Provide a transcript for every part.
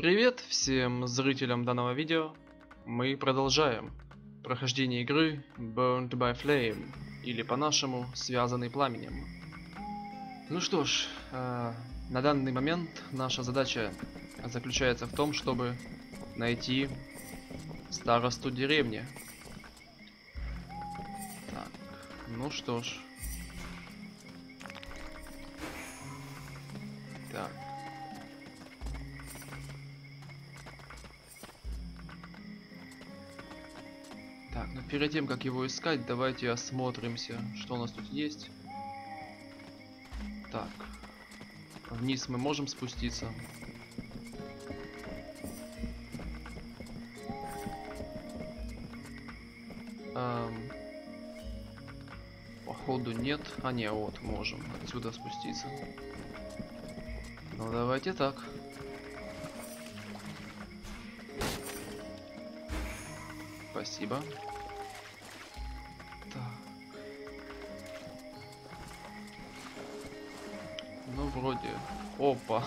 Привет всем зрителям данного видео. Мы продолжаем прохождение игры Burned by Flame, или по-нашему Связанный пламенем. Ну что ж, на данный момент наша задача заключается в том, чтобы найти старосту деревни. Так, ну что ж. Так. Так, но перед тем, как его искать, давайте осмотримся, что у нас тут есть. Так, вниз мы можем спуститься. Походу нет. А не, вот, можем отсюда спуститься. Ну давайте так. Спасибо. Так. Ну вроде. Опа.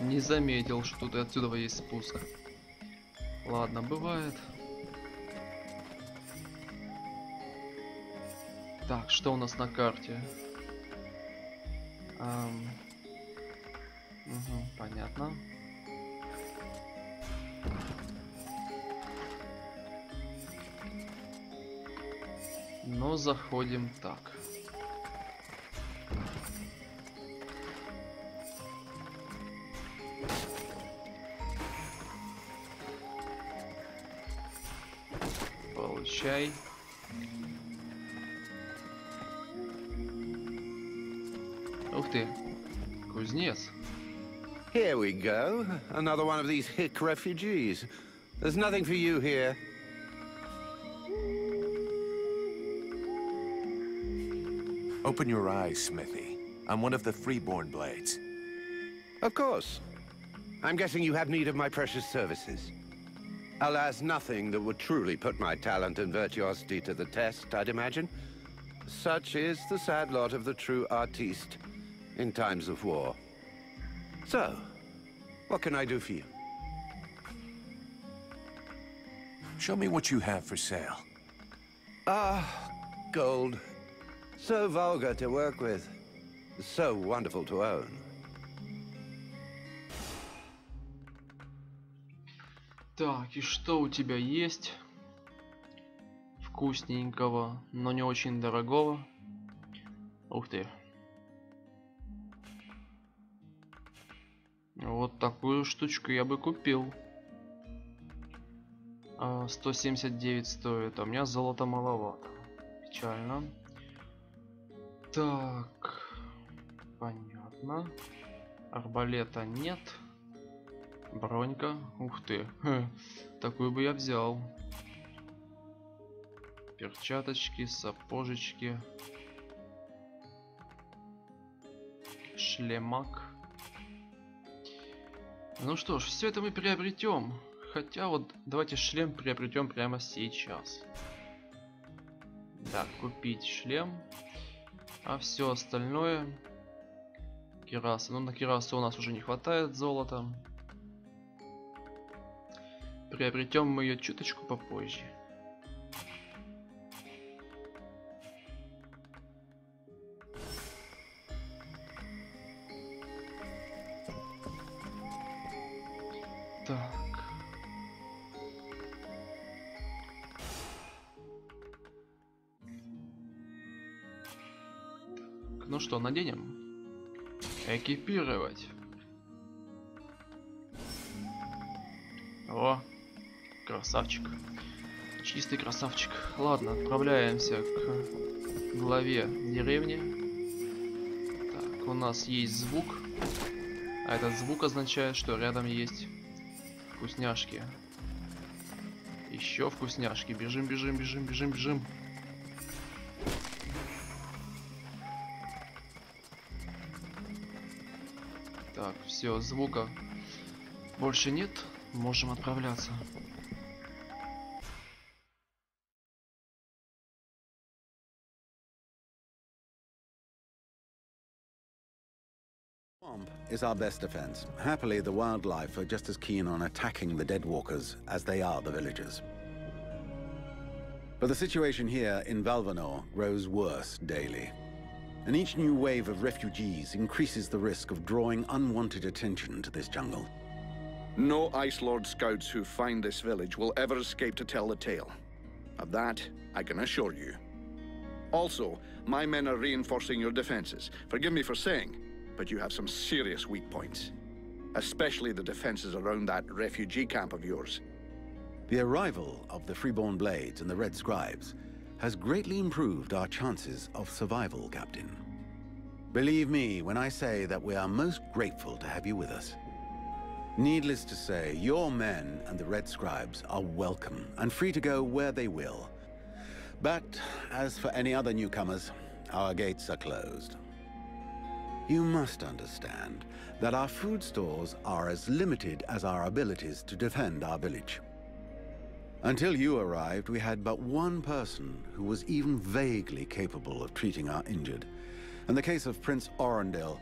Не заметил, что тут отсюда есть спуск. Ладно, бывает. Так, что у нас на карте? Угу, понятно. Но заходим так. Получай. Ух ты, кузнец. Here we go. Another one of these hick refugees. There's nothing for you here. Open your eyes, Smithy. I'm one of the freeborn blades. Of course. I'm guessing you have need of my precious services. Alas, nothing that would truly put my talent and virtuosity to the test, I'd imagine. Such is the sad lot of the true artiste in times of war. So, what can I do for you? Show me what you have for sale. Ah, gold. So vulgar to work with. So wonderful to own. Так, и что у тебя есть? Вкусненького, но не очень дорогого. Ух ты. Вот такую штучку я бы купил. 179 стоит, а у меня золота маловато. Печально. Так, понятно. Арбалета нет. Бронька. Ух ты. Такую бы я взял. Перчаточки, сапожечки. Шлемак. Ну что ж, все это мы приобретем. Хотя вот давайте шлем приобретем прямо сейчас. Так, купить шлем. А все остальное. Кираса. Ну на кирасу у нас уже не хватает золота. Приобретем мы ее чуточку попозже. Так. Ну что, наденем? Экипировать. О, красавчик. Чистый красавчик. Ладно, отправляемся к главе деревни. Так, у нас есть звук. А этот звук означает, что рядом есть вкусняшки. Еще вкусняшки. Бежим, бежим, бежим, бежим, бежим. Так, все, звука больше нет. Можем отправляться. is our best defense. Happily, the wildlife are just as keen on attacking the deadwalkers as they are the villagers. But the situation here in Valvanor grows worse daily. And each new wave of refugees increases the risk of drawing unwanted attention to this jungle. No Ice Lord scouts who find this village will ever escape to tell the tale. Of that, I can assure you. Also, my men are reinforcing your defenses. Forgive me for saying, but you have some serious weak points. Especially the defenses around that refugee camp of yours. The arrival of the Freeborn Blades and the Red Scribes has greatly improved our chances of survival, Captain. Believe me when I say that we are most grateful to have you with us. Needless to say, your men and the Red Scribes are welcome and free to go where they will. But as for any other newcomers, our gates are closed. You must understand that our food stores are as limited as our abilities to defend our village. Until you arrived, we had but one person who was even vaguely capable of treating our injured, and the case of Prince Orendil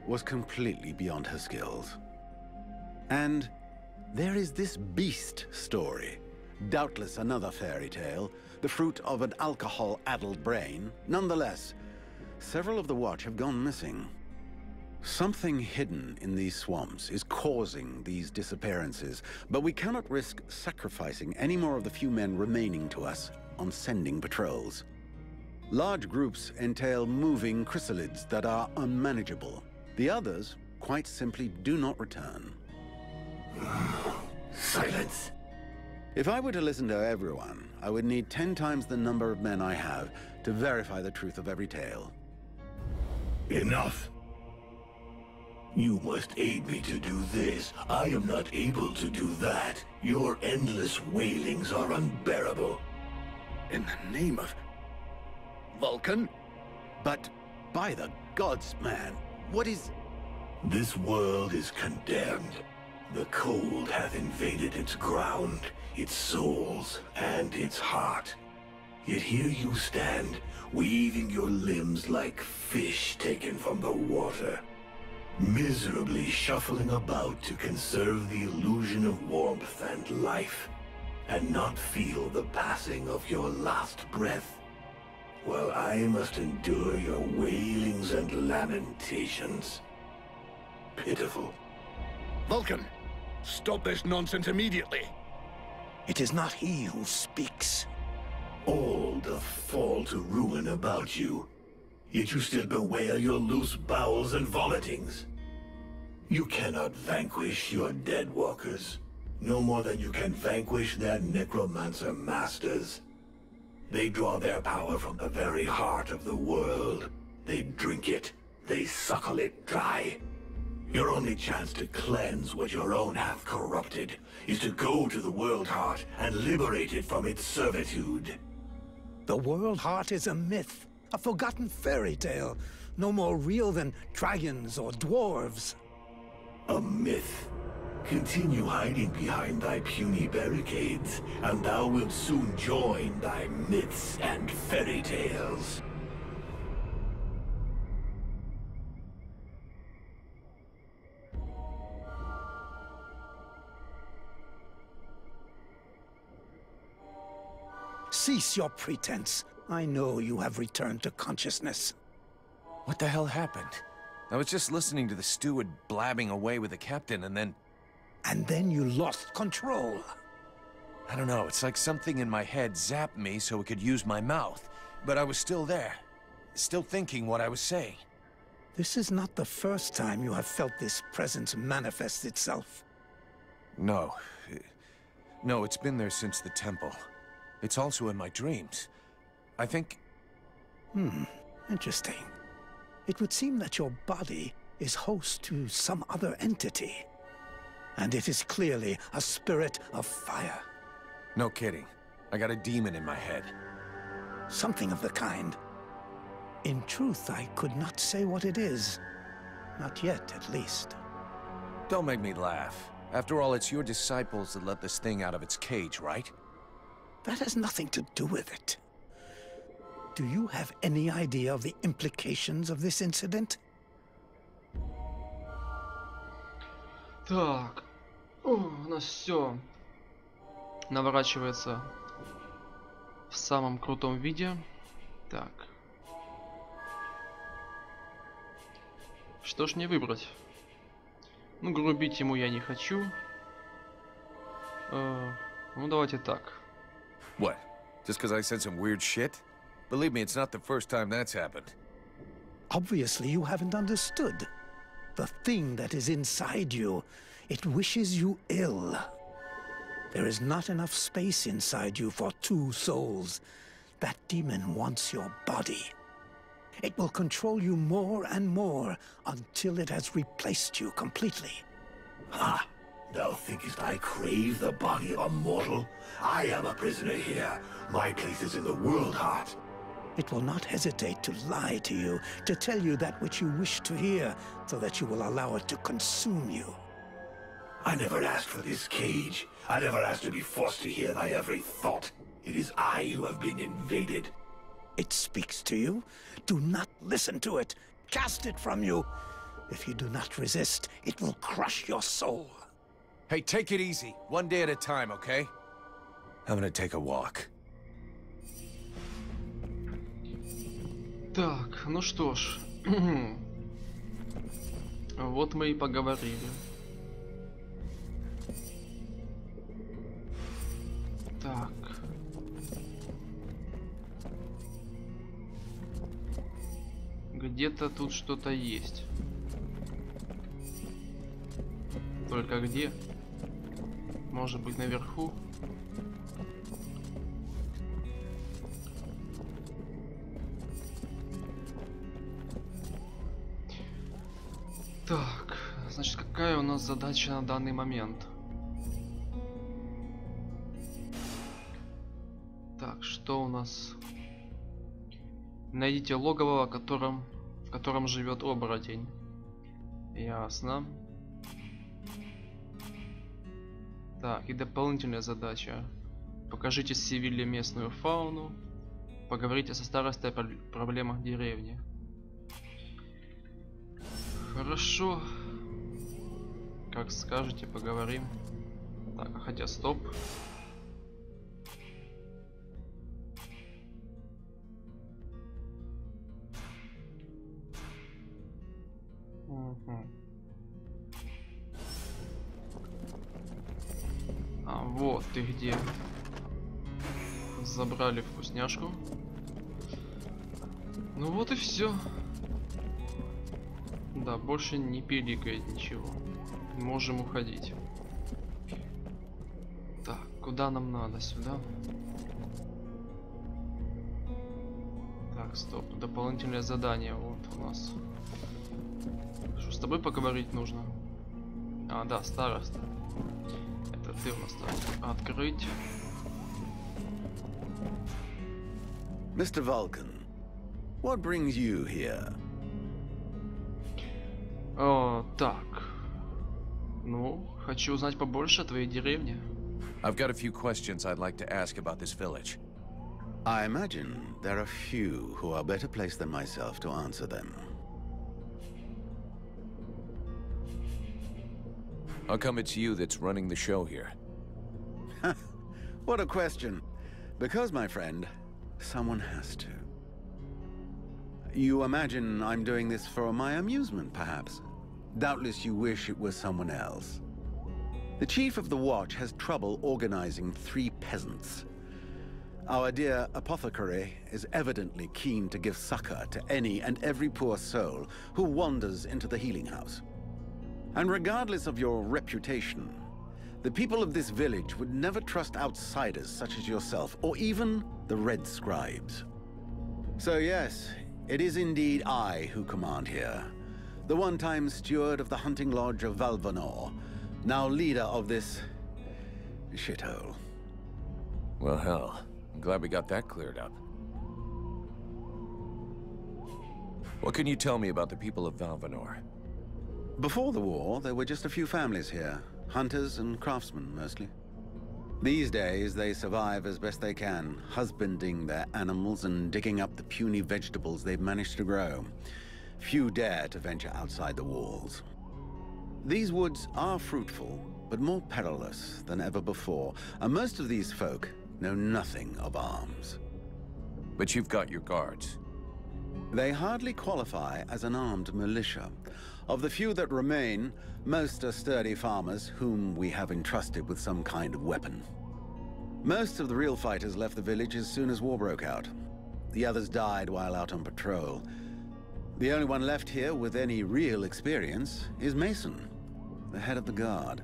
was completely beyond her skills. And there is this beast story, doubtless another fairy tale, the fruit of an alcohol-addled brain. Nonetheless, several of the Watch have gone missing. Something hidden in these swamps is causing these disappearances, but we cannot risk sacrificing any more of the few men remaining to us on sending patrols. Large groups entail moving chrysalids that are unmanageable. The others quite simply do not return. Silence. If I were to listen to everyone, I would need 10 times the number of men I have to verify the truth of every tale. Enough. You must aid me to do this. I am not able to do that. Your endless wailings are unbearable. In the name of Vulcan? But by the gods, man, what is... This world is condemned. The cold hath invaded its ground, its souls, and its heart. Yet here you stand, weaving your limbs like fish taken from the water, miserably shuffling about to conserve the illusion of warmth and life, and not feel the passing of your last breath, while I must endure your wailings and lamentations. Pitiful. Vulcan, stop this nonsense immediately. It is not he who speaks. All doth fall to ruin about you, yet you still bewail your loose bowels and vomitings. You cannot vanquish your dead walkers, no more than you can vanquish their necromancer masters. They draw their power from the very heart of the world. They drink it, they suckle it dry. Your only chance to cleanse what your own hath corrupted is to go to the world heart and liberate it from its servitude. The world heart is a myth, a forgotten fairy tale, no more real than dragons or dwarves. A myth. Continue hiding behind thy puny barricades, and thou wilt soon join thy myths and fairy tales. Cease your pretense. I know you have returned to consciousness. What the hell happened? I was just listening to the steward blabbing away with the captain, and then... And then you lost control. I don't know, it's like something in my head zapped me so it could use my mouth. But I was still there, still thinking what I was saying. This is not the first time you have felt this presence manifest itself. No. No, it's been there since the temple. It's also in my dreams. I think... Interesting. It would seem that your body is host to some other entity. And it is clearly a spirit of fire. No kidding. I got a demon in my head. Something of the kind. In truth, I could not say what it is. Not yet, at least. Don't make me laugh. After all, it's your disciples that let this thing out of its cage, right? That has nothing to do with it. Do you have any idea of the implications of this incident? Так. У нас все наворачивается в самом крутом виде. Так. Что ж мне выбрать? Ну, грубить ему я не хочу. Ну, давайте так. What? Just because I said some weird shit? Believe me, it's not the first time that's happened. Obviously, you haven't understood. The thing that is inside you, it wishes you ill. There is not enough space inside you for two souls. That demon wants your body. It will control you more and more until it has replaced you completely. Ha! Thou thinkest I crave the body of a mortal? I am a prisoner here. My place is in the world heart. It will not hesitate to lie to you, to tell you that which you wish to hear, so that you will allow it to consume you. I never asked for this cage. I never asked to be forced to hear thy every thought. It is I who have been invaded. It speaks to you. Do not listen to it. Cast it from you. If you do not resist, it will crush your soul. Hey, take it easy. One day at a time, okay? I'm gonna take a walk. Так, ну что ж. Вот мы и поговорили. Так. Где-то тут что-то есть. Только где? Может быть, наверху? Так, значит, какая у нас задача на данный момент? Так, что у нас? Найдите логово, в котором живет оборотень. Ясно. Так, и дополнительная задача. Покажите Севилле местную фауну. Поговорите со старостой о проблемах деревни. Хорошо. Как скажете, поговорим. Так, хотя стоп. А вот ты где. Забрали вкусняшку. Ну вот и все. Да, больше не пиликает ничего. Можем уходить. Так, куда нам надо? Сюда? Так, стоп. Дополнительное задание. Вот у нас. Что, с тобой поговорить нужно? А, да, староста. Это ты у нас там. Открыть. Mr. Vulcan, what brings you here? О, так. Ну, хочу узнать побольше о твоей деревне. I've got a few questions I'd like to ask about this village. I imagine there are few who are better placed than myself to answer them. How come it's you that's running the show here? What a question. Because, my friend, someone has to. You imagine I'm doing this for my amusement, perhaps? Doubtless you wish it was someone else. The chief of the watch has trouble organizing 3 peasants. Our dear apothecary is evidently keen to give succor to any and every poor soul who wanders into the healing house. And regardless of your reputation, the people of this village would never trust outsiders such as yourself, or even the Red Scribes. So yes, it is indeed I who command here. The one-time steward of the hunting lodge of Valvanor, now leader of this shithole. Well, hell, I'm glad we got that cleared up. What can you tell me about the people of Valvanor? Before the war, there were just a few families here. Hunters and craftsmen, mostly. These days, they survive as best they can, husbanding their animals and digging up the puny vegetables they've managed to grow. Few dare to venture outside the walls. These woods are fruitful, but more perilous than ever before, and most of these folk know nothing of arms. But you've got your guards. They hardly qualify as an armed militia. Of the few that remain, most are sturdy farmers whom we have entrusted with some kind of weapon. Most of the real fighters left the village as soon as war broke out. The others died while out on patrol. The only one left here with any real experience is Mason, the head of the guard.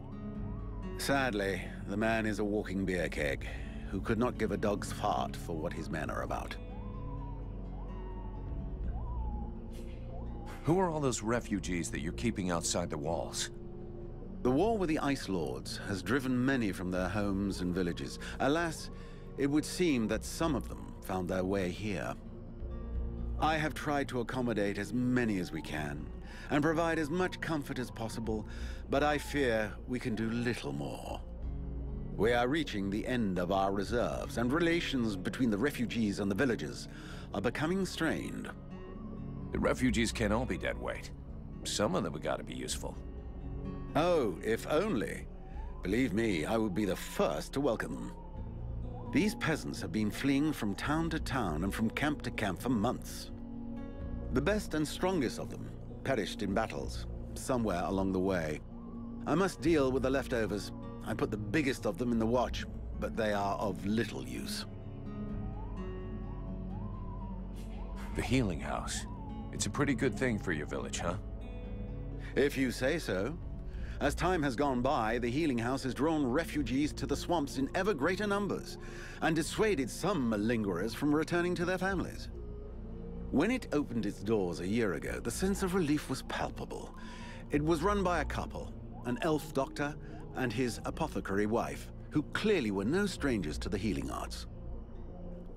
Sadly, the man is a walking beer keg, who could not give a dog's fart for what his men are about. Who are all those refugees that you're keeping outside the walls? The war with the Ice Lords has driven many from their homes and villages. Alas, it would seem that some of them found their way here. I have tried to accommodate as many as we can, and provide as much comfort as possible, but I fear we can do little more. We are reaching the end of our reserves, and relations between the refugees and the villagers are becoming strained. The refugees can't all be dead weight. Some of them have got to be useful. Oh, if only. Believe me, I would be the first to welcome them. These peasants have been fleeing from town to town and from camp to camp for months. The best and strongest of them perished in battles, somewhere along the way. I must deal with the leftovers. I put the biggest of them in the watch, but they are of little use. The healing house. It's a pretty good thing for your village, huh? If you say so. As time has gone by, the healing house has drawn refugees to the swamps in ever greater numbers, and dissuaded some malingerers from returning to their families. When it opened its doors a year ago, the sense of relief was palpable. It was run by a couple, an elf doctor and his apothecary wife, who clearly were no strangers to the healing arts.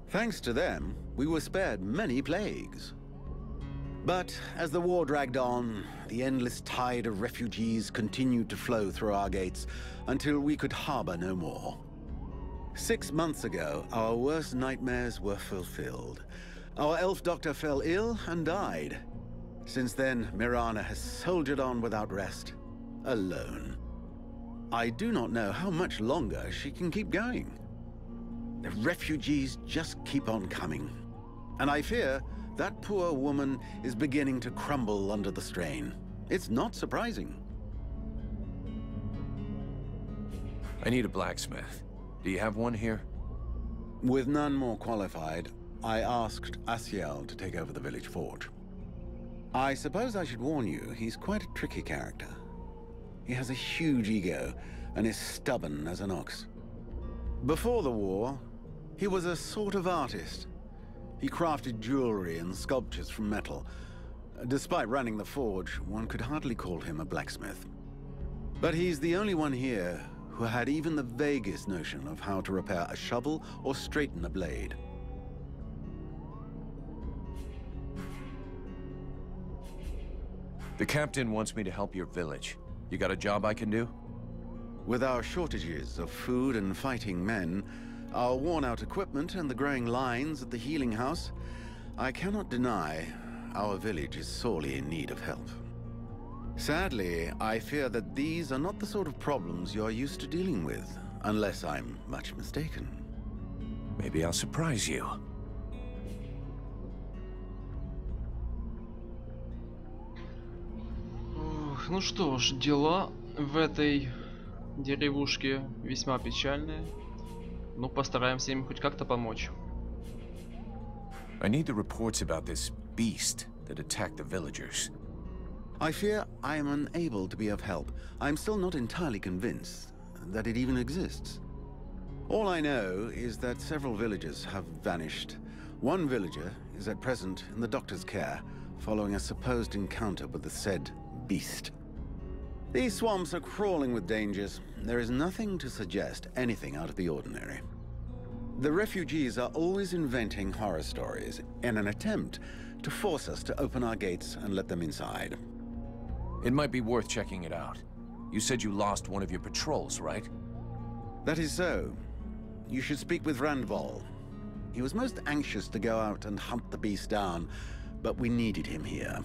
Thanks to them, we were spared many plagues. But as the war dragged on, the endless tide of refugees continued to flow through our gates until we could harbor no more. 6 months ago, our worst nightmares were fulfilled. Our elf doctor fell ill and died. Since then, Mirana has soldiered on without rest, alone. I do not know how much longer she can keep going. The refugees just keep on coming, and I fear that poor woman is beginning to crumble under the strain. It's not surprising. I need a blacksmith. Do you have one here? With none more qualified, I asked Asiel to take over the village forge. I suppose I should warn you, he's quite a tricky character. He has a huge ego and is stubborn as an ox. Before the war, he was a sort of artist. He crafted jewelry and sculptures from metal. Despite running the forge, one could hardly call him a blacksmith. But he's the only one here who had even the vaguest notion of how to repair a shovel or straighten a blade. The captain wants me to help your village. You got a job I can do? With our shortages of food and fighting men, our worn-out equipment and the growing lines at the healing house, I cannot deny our village is sorely in need of help. Sadly, I fear that these are not the sort of problems you're used to dealing with, unless I'm much mistaken. Maybe I'll surprise you. Ну что ж, дела в этой деревушке весьма печальные. Ну, постараемся им хоть как-то помочь. I need the reports about this beast that attacked the villagers. I fear I am unable to be of help. I'm still not entirely convinced that it even exists. All I know is that several villagers have vanished. One villager is at present in the doctor's care, following a supposed encounter with the said beast. These swamps are crawling with dangers. There is nothing to suggest anything out of the ordinary. The refugees are always inventing horror stories in an attempt to force us to open our gates and let them inside. It might be worth checking it out. You said you lost one of your patrols, right? That is so. You should speak with Randval. He was most anxious to go out and hunt the beast down, but we needed him here.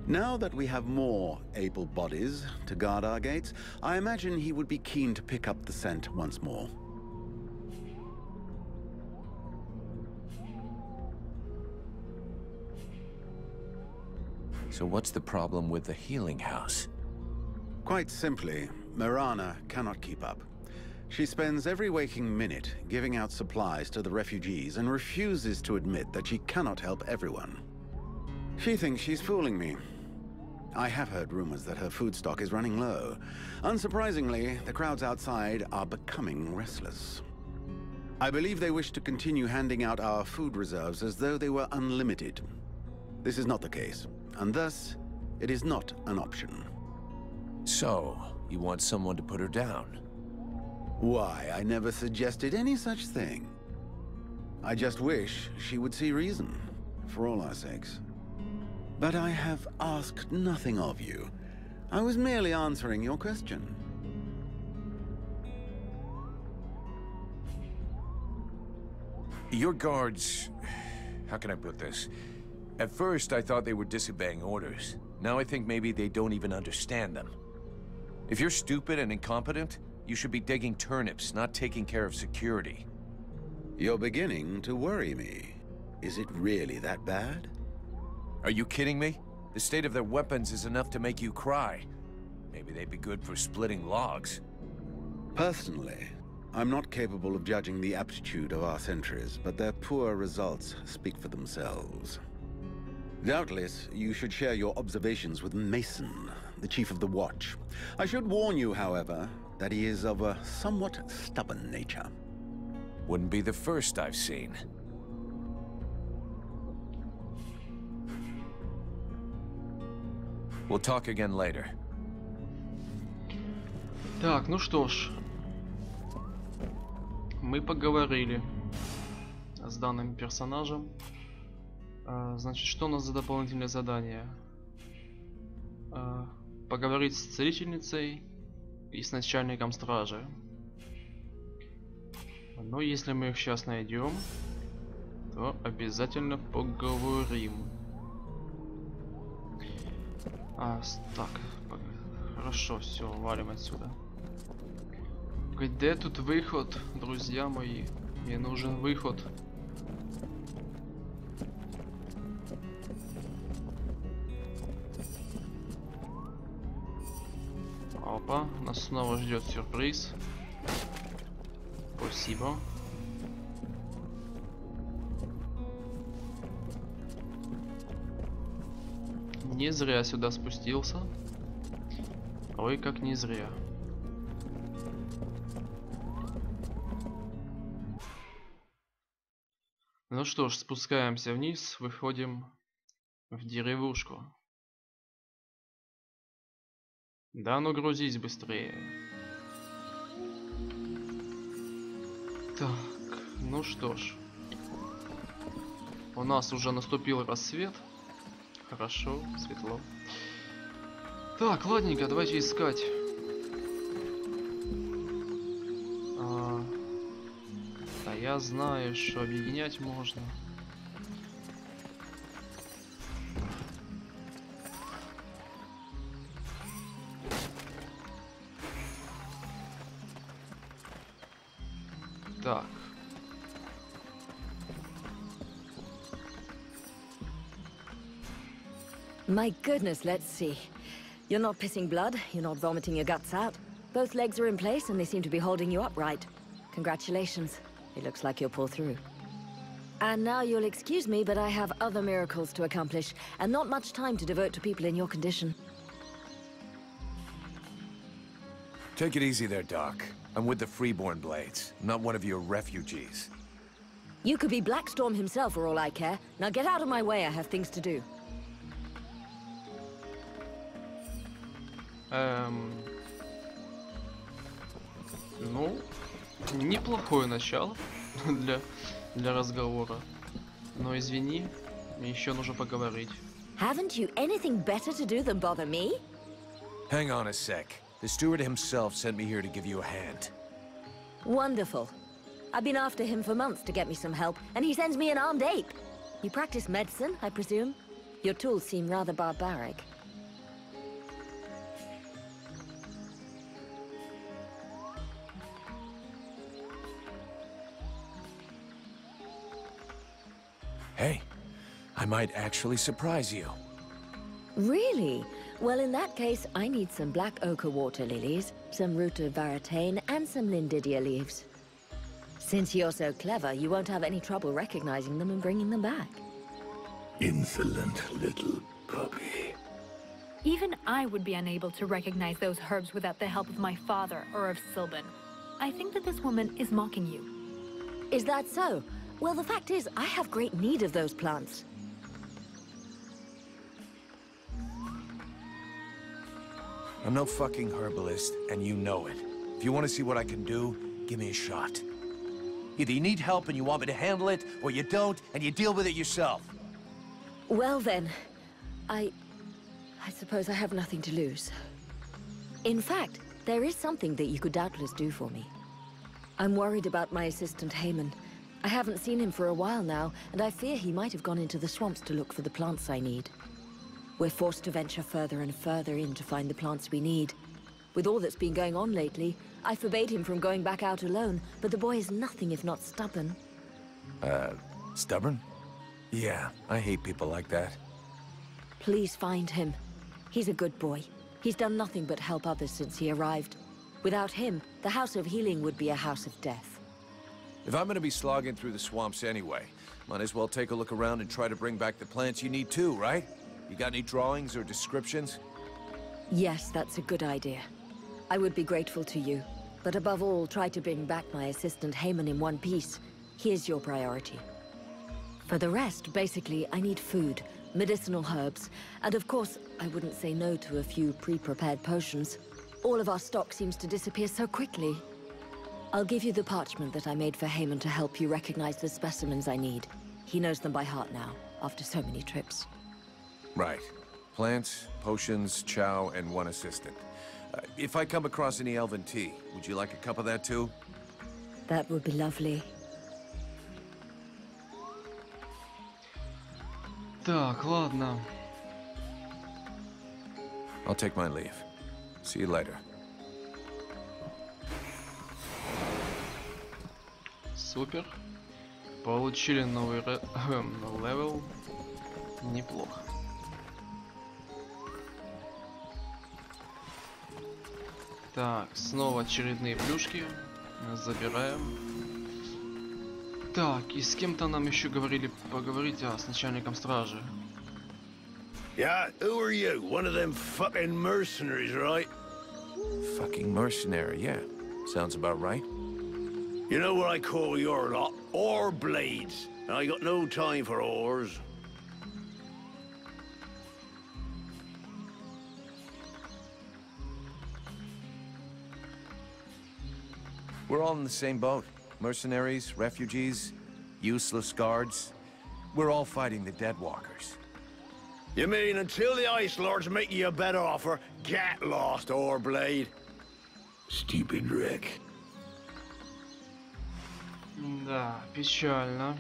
Now that we have more able bodies to guard our gates, I imagine he would be keen to pick up the scent once more. So what's the problem with the healing house? Quite simply, Mirana cannot keep up. She spends every waking minute giving out supplies to the refugees and refuses to admit that she cannot help everyone. She thinks she's fooling me. I have heard rumors that her food stock is running low. Unsurprisingly, the crowds outside are becoming restless. I believe they wish to continue handing out our food reserves as though they were unlimited. This is not the case, and thus, it is not an option. So, you want someone to put her down? Why, I never suggested any such thing. I just wish she would see reason, for all our sakes. But I have asked nothing of you. I was merely answering your question. Your guards... how can I put this? At first, I thought they were disobeying orders. Now I think maybe they don't even understand them. If you're stupid and incompetent, you should be digging turnips, not taking care of security. You're beginning to worry me. Is it really that bad? Are you kidding me? The state of their weapons is enough to make you cry. Maybe they'd be good for splitting logs. Personally, I'm not capable of judging the aptitude of our sentries, but their poor results speak for themselves. Doubtless, you should share your observations with Mason, the chief of the watch. I should warn you, however, that he is of a somewhat stubborn nature. Wouldn't be the first I've seen. We'll talk again later. Так, ну что ж. Мы поговорили с данным персонажем. Значит, что у нас за дополнительное задание? Поговорить с целительницей и с начальником стражи. Но если мы их сейчас найдем, то обязательно поговорим. Так, хорошо, все, валим отсюда. Где тут выход, друзья мои? Мне нужен выход. Опа, нас снова ждет сюрприз. Спасибо. Не зря сюда спустился. Ой, как не зря. Ну что ж, спускаемся вниз, выходим в деревушку. Да ну грузись быстрее. Так, ну что ж. У нас уже наступил рассвет. Хорошо, светло. Так, ладненько, давайте искать. Да я знаю, что объединять можно. Так. My goodness, let's see. You're not pissing blood, you're not vomiting your guts out. Both legs are in place and they seem to be holding you upright. Congratulations. It looks like you'll pull through. And now you'll excuse me, but I have other miracles to accomplish, and not much time to devote to people in your condition. Take it easy there, Doc. I'm with the Freeborn Blades, not one of your refugees. You could be Blackstorm himself for all I care. Now get out of my way, I have things to do. Ну, неплохое начало для разговора. Но извини, мне еще нужно поговорить. Haven't you anything better to do than bother me? Hang on a sec. The steward himself sent me here to give you a hand. Wonderful. I've been after him for months to get me some help, and he sends me an armed ape. You practice medicine, I presume? Your tools seem rather barbaric. Hey, I might actually surprise you. Really? Well, in that case, I need some black ochre water lilies, some root of varatane, and some lindidia leaves. Since you're so clever, you won't have any trouble recognizing them and bringing them back. Insolent little puppy. Even I would be unable to recognize those herbs without the help of my father or of Sylvan. I think that this woman is mocking you. Is that so? Well, the fact is, I have great need of those plants. I'm no fucking herbalist, and you know it. If you want to see what I can do, give me a shot. Either you need help and you want me to handle it, or you don't, and you deal with it yourself. Well then, I suppose I have nothing to lose. In fact, there is something that you could doubtless do for me. I'm worried about my assistant Haman. I haven't seen him for a while now, and I fear he might have gone into the swamps to look for the plants I need. We're forced to venture further and further in to find the plants we need. With all that's been going on lately, I forbade him from going back out alone, but the boy is nothing if not stubborn. Stubborn? Yeah, I hate people like that. Please find him. He's a good boy. He's done nothing but help others since he arrived. Without him, the House of Healing would be a house of death. If I'm gonna be slogging through the swamps anyway, might as well take a look around and try to bring back the plants you need too, right? You got any drawings or descriptions? Yes, that's a good idea. I would be grateful to you. But above all, try to bring back my assistant Haman in one piece. He is your priority. For the rest, basically, I need food, medicinal herbs, and of course, I wouldn't say no to a few pre-prepared potions. All of our stock seems to disappear so quickly. I'll give you the parchment that I made for Haman to help you recognize the specimens I need. He knows them by heart now, after so many trips. Right. Plants, potions, chow, and one assistant. If I come across any elven tea, would you like a cup of that too? That would be lovely. Так, ладно. I'll take my leave. See you later. Супер. Получили новый левел. Неплохо. Так, снова очередные плюшки. Забираем. Так, и с кем-то нам еще говорили поговорить, с начальником стражи. Yeah, who are you? One of them fucking mercenaries, right? Fucking mercenary, yeah. Sounds about right. You know what I call your lot? Oar blades. And I got no time for oars. We're all in the same boat. Mercenaries, refugees, useless guards. We're all fighting the Deadwalkers. You mean until the Ice Lords make you a better offer, get lost, Oarblade? Stupid wreck. Да, печально.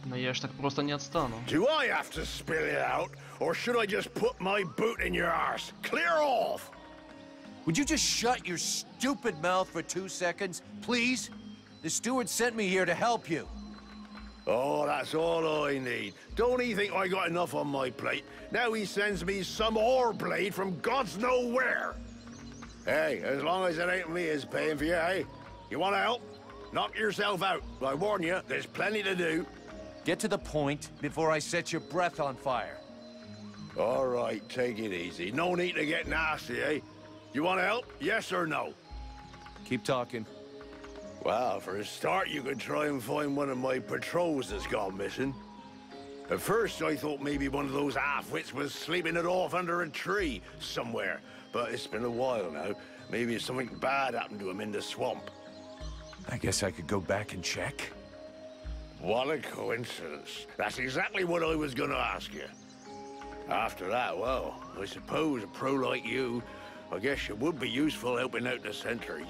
Но я ж так просто не отстану. Do I have to spill it out, or should I just put my boot in your arse? Clear off! Would you just shut your stupid mouth for 2 seconds, please? The steward sent me here to help you. Oh, that's all I need. Don't he think I got enough on my plate? Now he sends me some Oarblade from God's nowhere. Hey, as long as it ain't me is paying for you, hey? You want to help? Knock yourself out. I warn you, there's plenty to do. Get to the point before I set your breath on fire. All right, take it easy. No need to get nasty, eh? You want to help? Yes or no? Keep talking. Well, for a start, you could try and find one of my patrols that's gone missing. At first, I thought maybe one of those half-wits was sleeping it off under a tree somewhere. But it's been a while now. Maybe something bad happened to him in the swamp. I guess I could go back and check. What a coincidence. That's exactly what I was gonna ask you. After that, well, I suppose a pro like you, I guess you would be useful helping out the sentries.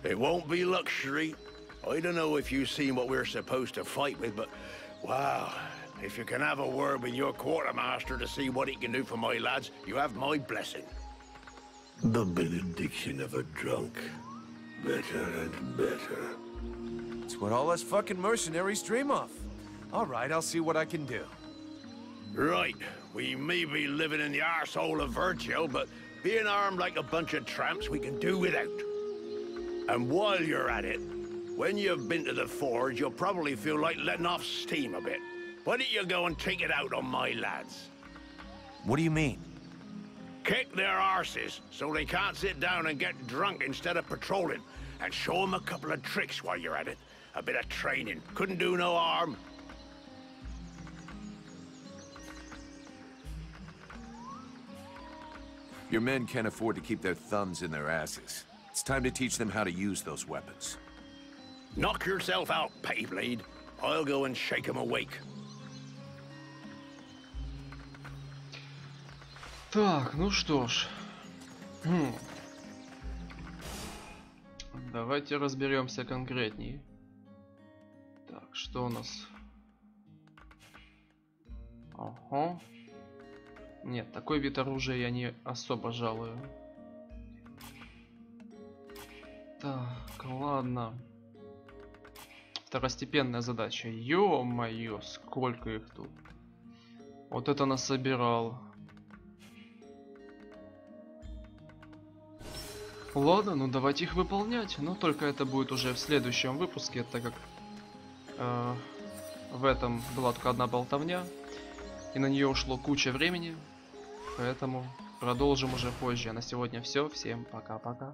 It won't be luxury. I don't know if you've seen what we're supposed to fight with, but, wow, if you can have a word with your quartermaster to see what he can do for my lads, you have my blessing. The benediction of a drunk. Better and better. It's what all us fucking mercenaries dream of. All right, I'll see what I can do. Right, we may be living in the arsehole of Virgil, but being armed like a bunch of tramps we can do without. And while you're at it, when you've been to the forge, you'll probably feel like letting off steam a bit. Why don't you go and take it out on my lads? What do you mean? Kick their arses so they can't sit down and get drunk instead of patrolling. And show them a couple of tricks while you're at it. A bit of training. Couldn't do no harm. Your men can't afford to keep their thumbs in their asses. It's time to teach them how to use those weapons. Knock yourself out, Pettyblade. I'll go and shake them awake. Так, ну что ж. Давайте разберемся конкретнее. Так, что у нас? Ага. Нет, такой вид оружия я не особо жалую. Так, ладно. Второстепенная задача. Ё-моё, сколько их тут. Вот это насобирал. Ладно, ну давайте их выполнять. Но только это будет уже в следующем выпуске, так как в этом была только одна болтовня. И на нее ушло куча времени. Поэтому продолжим уже позже. А на сегодня все. Всем пока-пока.